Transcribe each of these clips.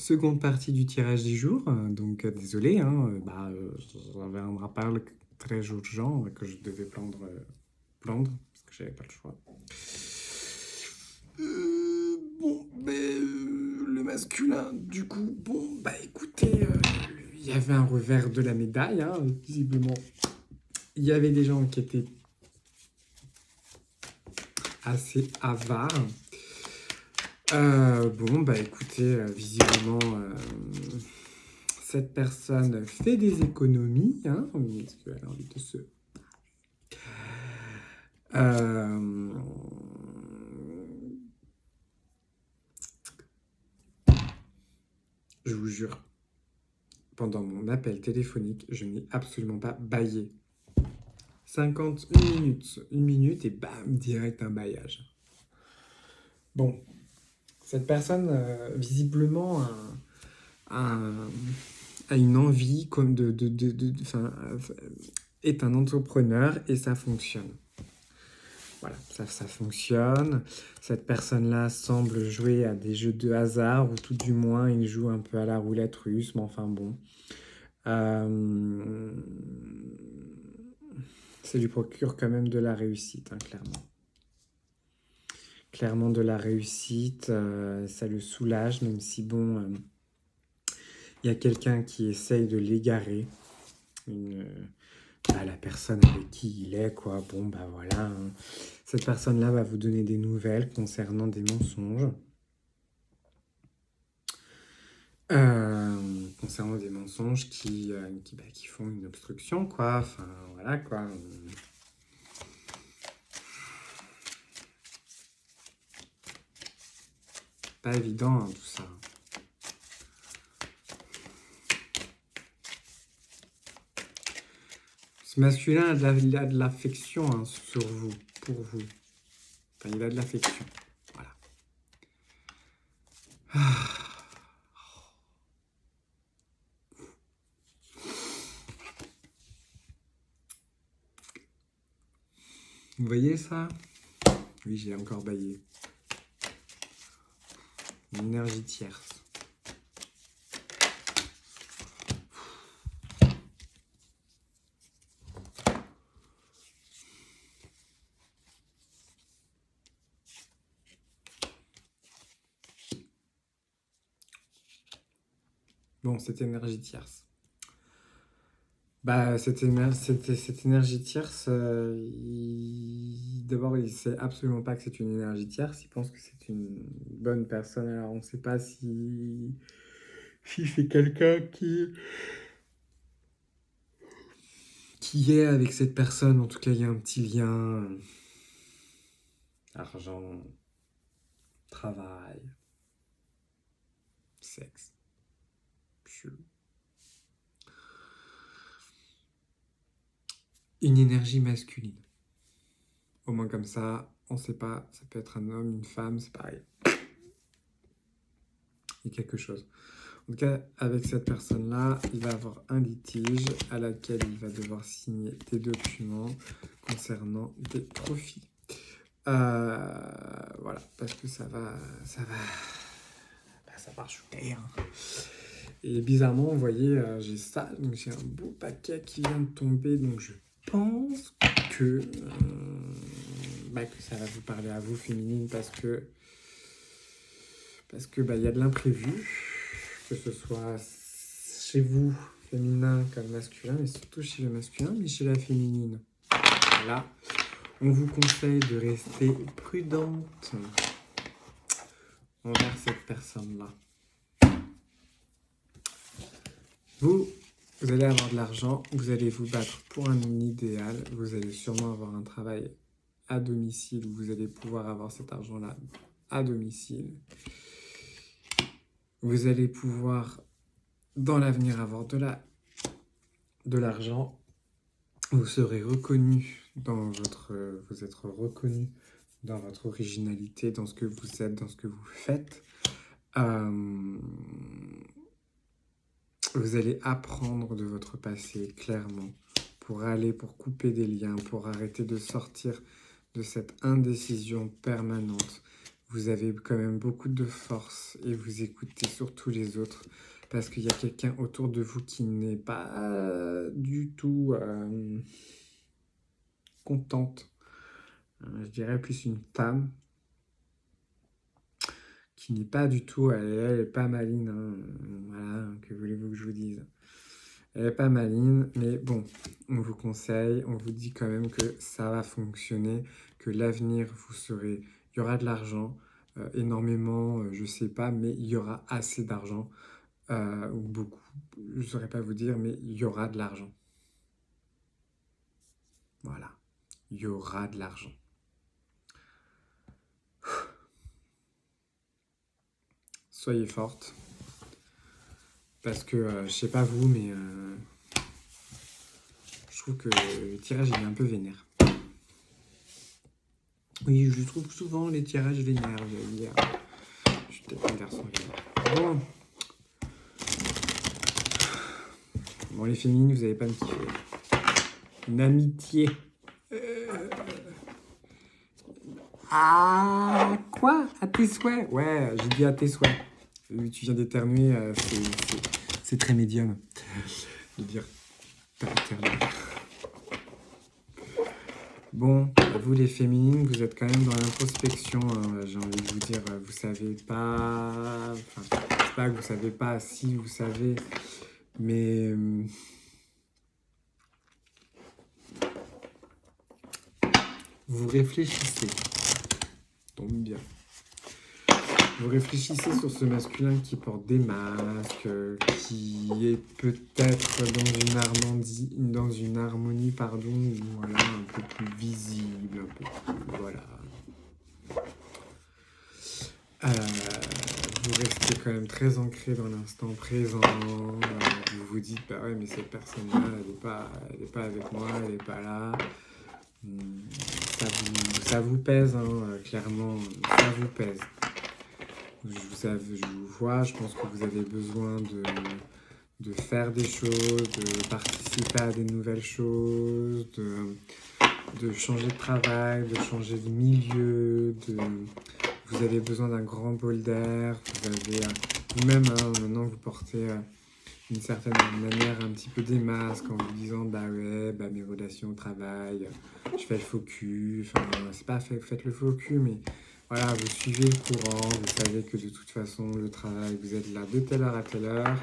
Seconde partie du tirage du jour, donc désolé, hein, j'avais un rappel très urgent que je devais prendre parce que j'avais pas le choix. Le masculin, du coup, écoutez, il y avait un revers de la médaille, hein, visiblement. Il y avait des gens qui étaient assez avares. Écoutez, visiblement, cette personne fait des économies, hein, parce qu'elle a envie de se... Euh, je vous jure, pendant mon appel téléphonique, je n'ai absolument pas baillé. 1 minute et bam, direct un baillage. Bon, cette personne, visiblement, a une envie comme est un entrepreneur et ça fonctionne. Voilà, ça fonctionne. Cette personne-là semble jouer à des jeux de hasard, ou tout du moins, il joue un peu à la roulette russe, mais enfin bon. Ça lui procure quand même de la réussite, hein, clairement. Clairement de la réussite, ça le soulage, même si bon, il y a quelqu'un qui essaye de l'égarer. La personne avec qui il est, quoi. Bon, bah voilà. Hein. Cette personne-là va vous donner des nouvelles concernant des mensonges. Concernant des mensonges qui font une obstruction, quoi. Enfin, voilà, quoi. Pas évident, hein, tout ça. Ce masculin a de l'affection, hein, sur vous, pour vous. Enfin, il a de l'affection. Voilà. Vous voyez ça? Oui, j'ai encore baillé. Une énergie tierce. Bon, cette énergie tierce. Cette énergie tierce, d'abord, il ne sait absolument pas que c'est une énergie tierce. Il pense que c'est une bonne personne. Alors, on ne sait pas si c'est quelqu'un qui est avec cette personne. En tout cas, il y a un petit lien. Argent, travail, sexe. Une énergie masculine. Au moins comme ça, on ne sait pas, ça peut être un homme, une femme, c'est pareil. Il y a quelque chose. En tout cas, avec cette personne-là, il va avoir un litige à laquelle il va devoir signer des documents concernant des profits. Voilà, parce que ça va shooter. Hein. Et bizarrement, vous voyez, j'ai ça, donc j'ai un beau paquet qui vient de tomber, donc je pense que ça va vous parler à vous, féminine, parce que y a de l'imprévu, que ce soit chez vous, féminin comme masculin, mais surtout chez le masculin, mais chez la féminine. Voilà, on vous conseille de rester prudente envers cette personne-là. Vous allez avoir de l'argent, vous allez vous battre pour un idéal, vous allez sûrement avoir un travail à domicile où vous allez pouvoir avoir cet argent-là à domicile. Vous allez pouvoir, dans l'avenir, avoir de l'argent. Vous serez reconnu vous êtes reconnu dans votre originalité, dans ce que vous êtes, dans ce que vous faites. Vous allez apprendre de votre passé, clairement, pour couper des liens, pour arrêter de sortir de cette indécision permanente. vous avez quand même beaucoup de force et vous écoutez surtout les autres parce qu'il y a quelqu'un autour de vous qui n'est pas du tout contente. Je dirais plus une femme qui n'est pas du tout, elle est pas maline, hein. Voilà, que voulez-vous que je vous dise? Elle est pas maline, mais bon, on vous conseille, on vous dit quand même que ça va fonctionner, que l'avenir, il y aura de l'argent, énormément, je sais pas, mais il y aura assez d'argent, ou beaucoup, je ne saurais pas vous dire, mais il y aura de l'argent. Voilà, il y aura de l'argent. Soyez forte, parce que, je sais pas vous, mais je trouve que le tirage il est un peu vénère. Oui, je trouve souvent les tirages vénères, je vais dire. Je suis peut-être un garçon vénère. Bon. Bon, les féminines, vous n'allez pas me kiffer. Une amitié. Ah, quoi? À tes souhaits? Ouais, j'ai dit à tes souhaits. Tu viens d'éternuer, c'est très médium. De dire, t'as éternué. Bon, vous les féminines, vous êtes quand même dans l'introspection, hein, j'ai envie de vous dire, vous savez pas, enfin, c'est pas que vous savez pas, si vous savez, mais vous réfléchissez, tombe bien. Vous réfléchissez sur ce masculin qui porte des masques, qui est peut-être dans une harmonie, pardon, voilà, un peu plus visible, un peu plus, voilà. Vous restez quand même très ancré dans l'instant présent. Vous vous dites, bah ouais, mais cette personne-là, elle est pas avec moi, elle est pas là. Ça vous pèse, hein, clairement, ça vous pèse. Je vous vois, je pense que vous avez besoin de faire des choses, de participer à des nouvelles choses, de changer de travail, de changer de milieu, vous avez besoin d'un grand bol d'air, vous-même, hein, maintenant vous portez d'une certaine manière un petit peu des masques en vous disant bah ouais, bah mes relations au travail, je fais le faux cul, enfin c'est pas faites le faux cul, mais voilà, vous suivez le courant, vous savez que de toute façon le travail, vous êtes là de telle heure à telle heure,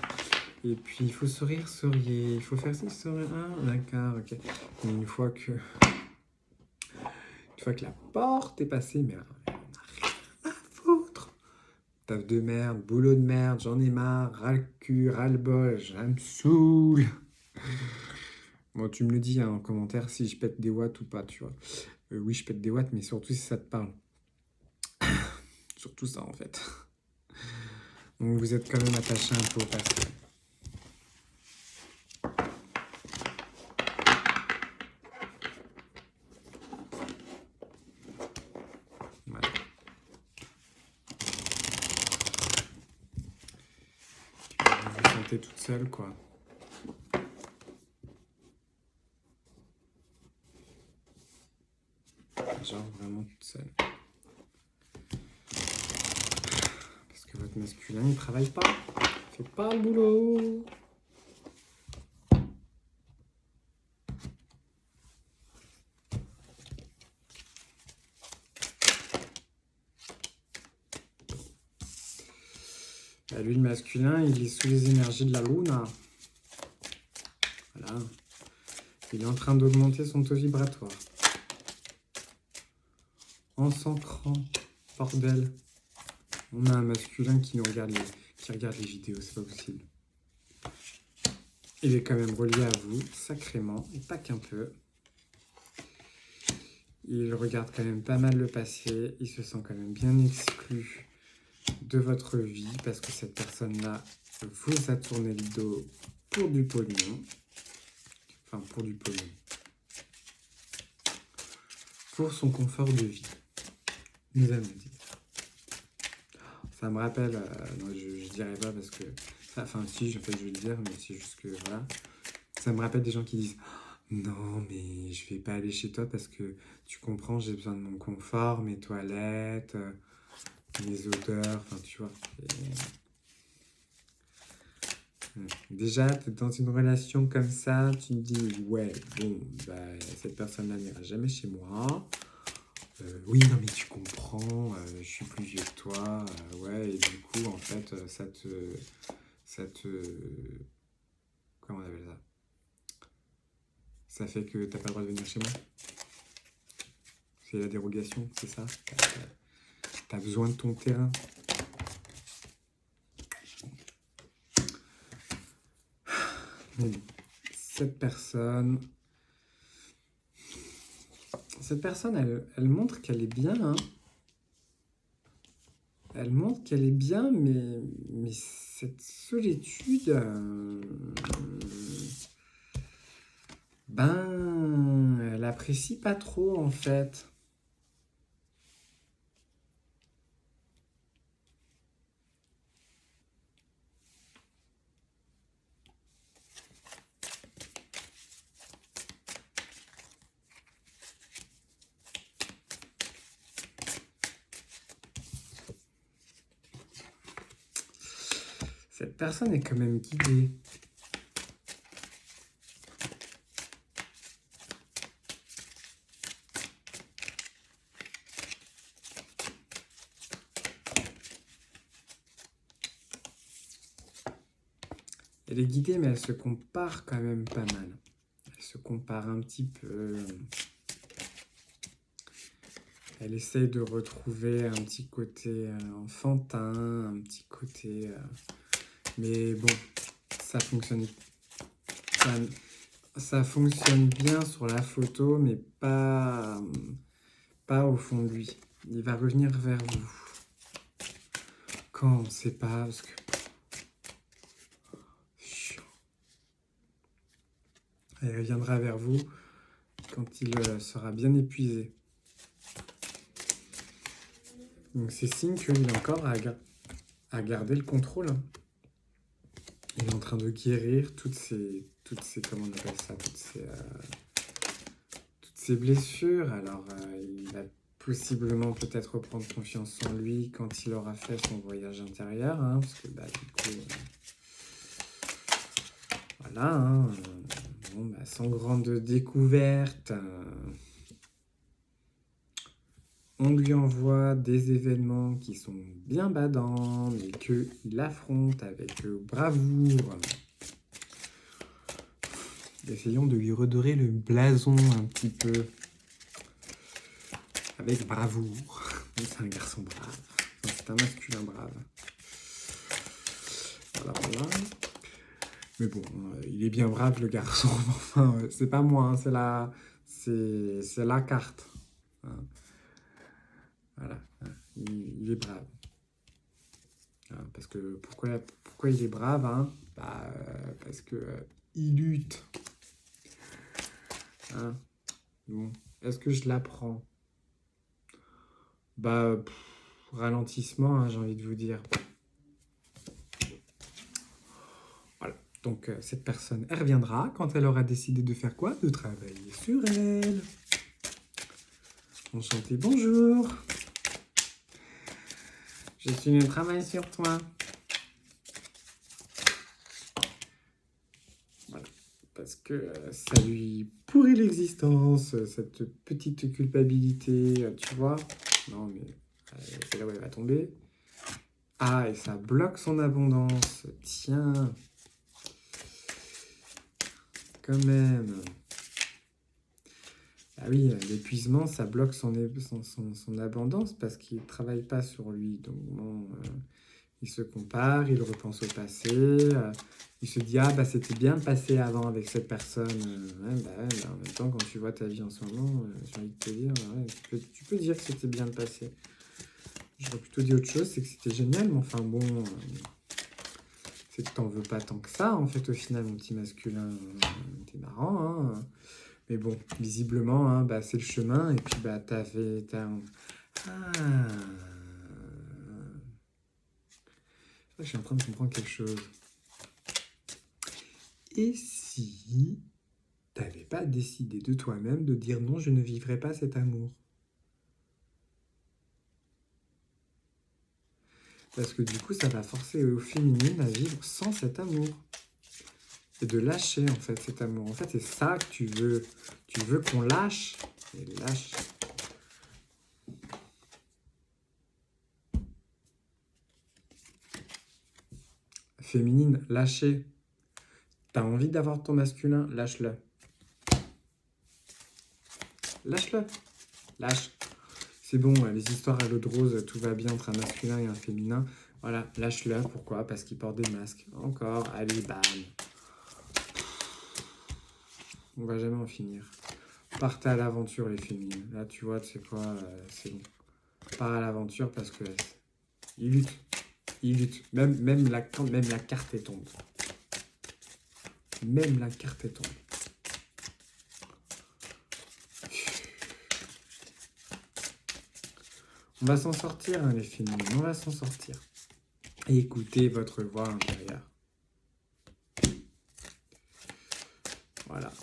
et puis il faut sourire, souriez, il faut faire ça, sourire, ah d'accord, ok. Mais une fois que la porte est passée, mais foutre. Taf de merde, boulot de merde, j'en ai marre, ras le cul, ras le bol, ça me saoule. Bon, tu me le dis hein, en commentaire si je pète des watts ou pas, tu vois. Oui, je pète des watts, mais surtout si ça te parle. Surtout ça, en fait. Donc, vous êtes quand même attaché un peu au passé. Voilà. Vous vous sentez toute seule, quoi. Genre vraiment toute seule. Parce que votre masculin, il travaille pas. Il fait pas le boulot. Bah, lui, le masculin, il est sous les énergies de la lune. Voilà. Il est en train d'augmenter son taux vibratoire. En s'ancrant, bordel. On a un masculin qui regarde les vidéos, c'est pas possible. Il est quand même relié à vous, sacrément, et pas qu'un peu. Il regarde quand même pas mal le passé, il se sent quand même bien exclu de votre vie, parce que cette personne-là vous a tourné le dos pour du pognon. Enfin, pour du pognon. Pour son confort de vie. Nous allons dire. Ça me rappelle, non, je dirais pas parce que, enfin si, en fait, je vais le dire, mais c'est juste que, voilà, ça me rappelle des gens qui disent « Non, mais je vais pas aller chez toi parce que, tu comprends, j'ai besoin de mon confort, mes toilettes, les odeurs, enfin tu vois. Déjà, tu es dans une relation comme ça, tu te dis, ouais, bon, bah, cette personne-là n'ira jamais chez moi. Oui, non, mais tu comprends, je suis plus vieux que toi, ouais, et du coup, en fait, comment on appelle ça? Ça fait que t'as pas le droit de venir chez moi. C'est la dérogation, c'est ça? T'as besoin de ton terrain. Mais bon, cette personne, elle montre qu'elle est bien, hein. Elle montre qu'elle est bien, mais cette solitude, ben, elle apprécie pas trop en fait. Cette personne est quand même guidée. Elle est guidée, mais elle se compare quand même pas mal. Elle se compare un petit peu. Elle essaye de retrouver un petit côté enfantin, un petit côté. Mais bon, ça fonctionne. Ça fonctionne bien sur la photo, mais pas au fond de lui. Il va revenir vers vous. Quand on ne sait pas, parce que. Il reviendra vers vous quand il sera bien épuisé. Donc c'est signe qu'il est encore à garder le contrôle. Il est en train de guérir toutes ces comment on appelle ça, toutes ces blessures. Alors il va possiblement peut-être reprendre confiance en lui quand il aura fait son voyage intérieur, hein, parce que bah, du coup, voilà, hein, bon, bah, sans grande découverte. On lui envoie des événements qui sont bien badants, mais qu'il affronte avec bravoure. Essayons de lui redorer le blason un petit peu. Avec bravoure. C'est un garçon brave. Enfin, c'est un masculin brave. Voilà. Mais bon, il est bien brave le garçon. Enfin, c'est pas moi, hein, c'est la carte. Hein. Voilà, il est brave. Hein, parce que pourquoi il est brave, hein? Bah, parce que il lutte. Hein. Bon, est-ce que je l'apprends? Bah, ralentissement, hein, j'ai envie de vous dire. Voilà. Donc, cette personne, elle reviendra quand elle aura décidé de faire quoi? De travailler sur elle. Enchanté, bonjour. Je suis venu travailler sur toi. Voilà. Parce que ça lui pourrit l'existence, cette petite culpabilité, tu vois. Non, mais c'est là où elle va tomber. Ah, et ça bloque son abondance. Tiens. Quand même. Ah oui, l'épuisement, ça bloque son abondance parce qu'il ne travaille pas sur lui. Donc, bon, il se compare, il repense au passé, il se dit ah bah c'était bien passé avant avec cette personne. Ouais, bah, en même temps, quand tu vois ta vie en ce moment, j'ai envie de te dire, ouais, tu peux dire que c'était bien passé. J'aurais plutôt dit autre chose, c'est que c'était génial, mais enfin bon, c'est que t'en veux pas tant que ça, en fait, au final, mon petit masculin. T'es marrant, hein. Mais bon, visiblement, hein, bah, c'est le chemin, et puis bah Ah. Je suis en train de comprendre quelque chose. Et si t'avais pas décidé de toi-même de dire non, je ne vivrai pas cet amour? Parce que du coup, ça va forcer aux féminines à vivre sans cet amour. Et de lâcher, en fait, cet amour. En fait, c'est ça que tu veux. Tu veux qu'on lâche. Et lâche. Féminine, lâcher. T'as envie d'avoir ton masculin, lâche-le. Lâche-le. Lâche. C'est bon, les histoires à l'eau de rose, tout va bien entre un masculin et un féminin. Voilà, lâche-le. Pourquoi? Parce qu'ils portent des masques. Encore, allez, bam. On va jamais en finir. Partez à l'aventure, les féminines. Là, tu vois, tu sais quoi, c'est bon. Pars à l'aventure parce que ils luttent. Ils luttent. Même la carte est tombée. Même la carte est tombée. On va s'en sortir, hein, les féminines. On va s'en sortir. Et écoutez votre voix intérieure. Voilà.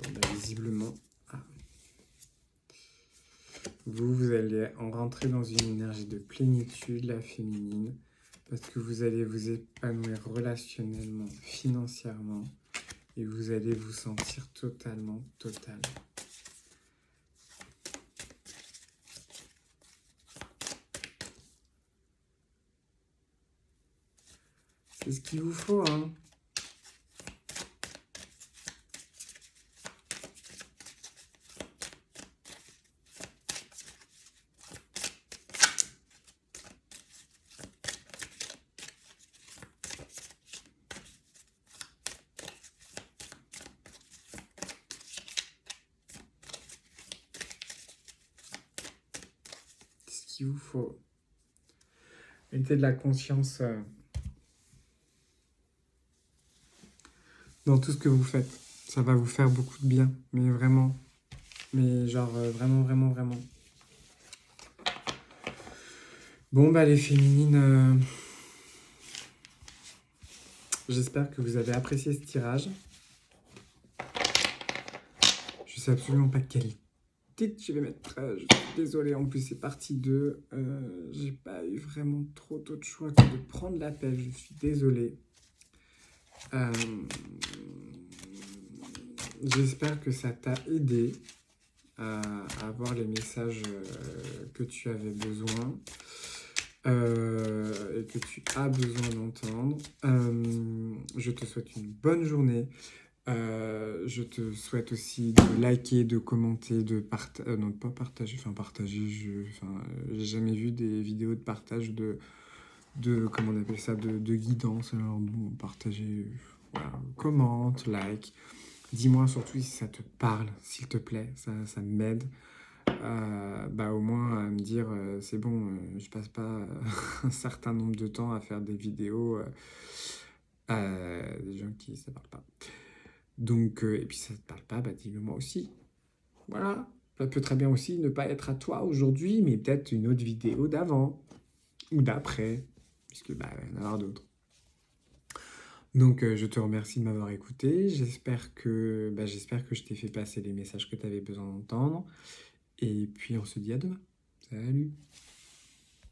Bon, ben, visiblement, vous allez en rentrer dans une énergie de plénitude, la féminine, parce que vous allez vous épanouir relationnellement, financièrement, et vous allez vous sentir totalement total. C'est ce qu'il vous faut, hein. C'est ce qu'il vous faut. Mettez de la conscience dans tout ce que vous faites. Ça va vous faire beaucoup de bien, mais vraiment. Mais genre, vraiment, vraiment, vraiment. Bon, bah les féminines, j'espère que vous avez apprécié ce tirage. Je sais absolument pas quel titre je vais mettre. Je suis désolée, en plus c'est partie 2. J'ai pas eu vraiment trop d'autres choix que de prendre l'appel. Je suis désolée. J'espère que ça t'a aidé à avoir les messages que tu avais besoin. Et que tu as besoin d'entendre. Je te souhaite une bonne journée. Je te souhaite aussi de liker, de commenter, de partager. Non, pas partager, enfin partager. J'ai jamais vu des vidéos de partage de comment on appelle ça, de guidance. Alors, bon, partager, voilà, commente, like. Dis-moi surtout si ça te parle, s'il te plaît, ça m'aide. Bah au moins à me dire c'est bon, je passe pas un certain nombre de temps à faire des vidéos des gens qui ça parle pas. Donc et puis ça te parle pas, bah dis-le moi aussi. Voilà, ça peut très bien aussi ne pas être à toi aujourd'hui, mais peut-être une autre vidéo d'avant ou d'après, puisque bah il va y en avoir d'autres. Donc je te remercie de m'avoir écouté. J'espère que je t'ai fait passer les messages que tu avais besoin d'entendre. Et puis on se dit à demain. Salut!